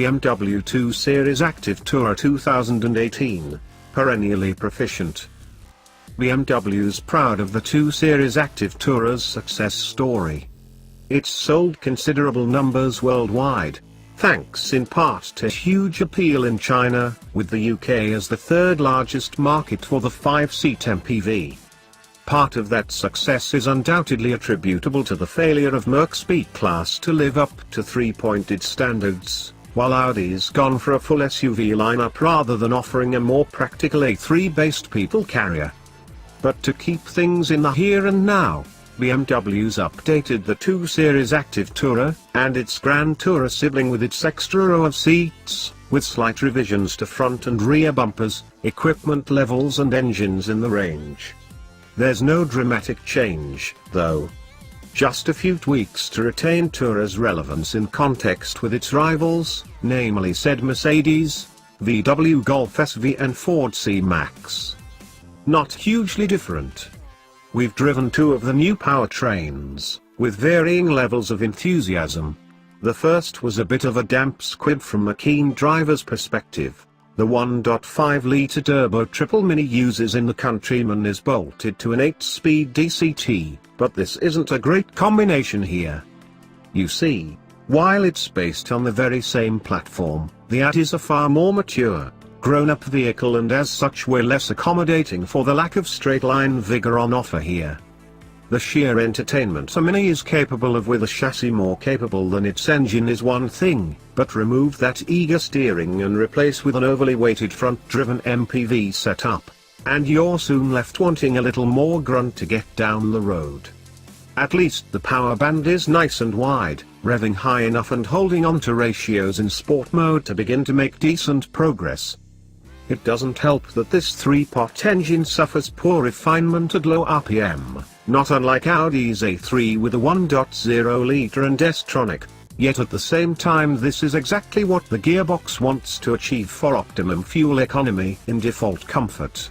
BMW 2 Series Active Tourer 2018, perennially proficient. BMW's proud of the 2 Series Active Tourer's success story. It's sold considerable numbers worldwide, thanks in part to huge appeal in China, with the UK as the third largest market for the 5-seat MPV. Part of that success is undoubtedly attributable to the failure of Merc's B-Class to live up to three-pointed standards, while Audi's gone for a full SUV lineup rather than offering a more practical A3-based people carrier. But to keep things in the here and now, BMW's updated the 2 Series Active Tourer, and its Grand Tourer sibling with its extra row of seats, with slight revisions to front and rear bumpers, equipment levels and engines in the range. There's no dramatic change, though. Just a few tweaks to retain Tourer's relevance in context with its rivals, namely said Mercedes, VW Golf SV and Ford C-Max. Not hugely different. We've driven two of the new powertrains, with varying levels of enthusiasm. The first was a bit of a damp squib from a keen driver's perspective. The 1.5-litre turbo triple mini uses in the Countryman is bolted to an 8-speed DCT, but this isn't a great combination here. You see, while it's based on the very same platform, the AT is a far more mature, grown-up vehicle, and as such we're less accommodating for the lack of straight-line vigor on offer here. The sheer entertainment a Mini is capable of with a chassis more capable than its engine is one thing, but remove that eager steering and replace with an overly weighted front-driven MPV setup, and you're soon left wanting a little more grunt to get down the road. At least the power band is nice and wide, revving high enough and holding on to ratios in sport mode to begin to make decent progress. It doesn't help that this 3-pot engine suffers poor refinement at low RPM, not unlike Audi's A3 with a 1.0-litre and S-tronic, yet at the same time this is exactly what the gearbox wants to achieve for optimum fuel economy in default comfort.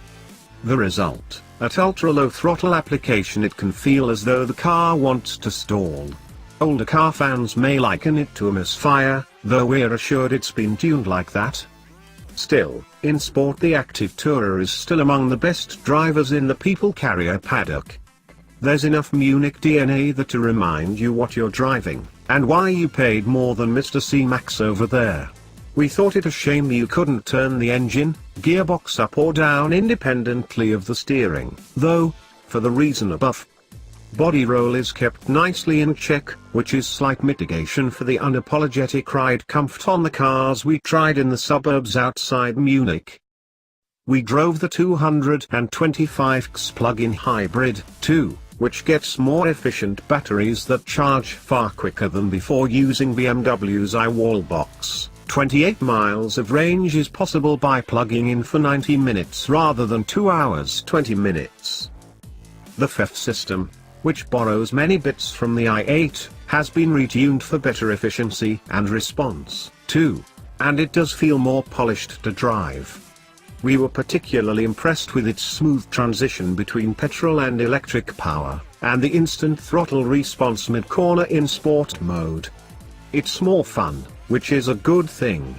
The result, at ultra-low throttle application it can feel as though the car wants to stall. Older car fans may liken it to a misfire, though we're assured it's been tuned like that. Still, in sport the Active Tourer is still among the best drivers in the people carrier paddock. There's enough Munich DNA there to remind you what you're driving, and why you paid more than Mr. C-Max over there. We thought it a shame you couldn't turn the engine, gearbox up or down independently of the steering, though, for the reason above. Body roll is kept nicely in check, which is slight mitigation for the unapologetic ride comfort on the cars we tried in the suburbs outside Munich. We drove the 225x plug-in hybrid, too, which gets more efficient batteries that charge far quicker than before using BMW's iWallbox. 28 miles of range is possible by plugging in for 90 minutes rather than 2 hours 20 minutes. The FEF system, which borrows many bits from the i8, has been retuned for better efficiency and response, too, and it does feel more polished to drive. We were particularly impressed with its smooth transition between petrol and electric power, and the instant throttle response mid-corner in sport mode. It's more fun, which is a good thing.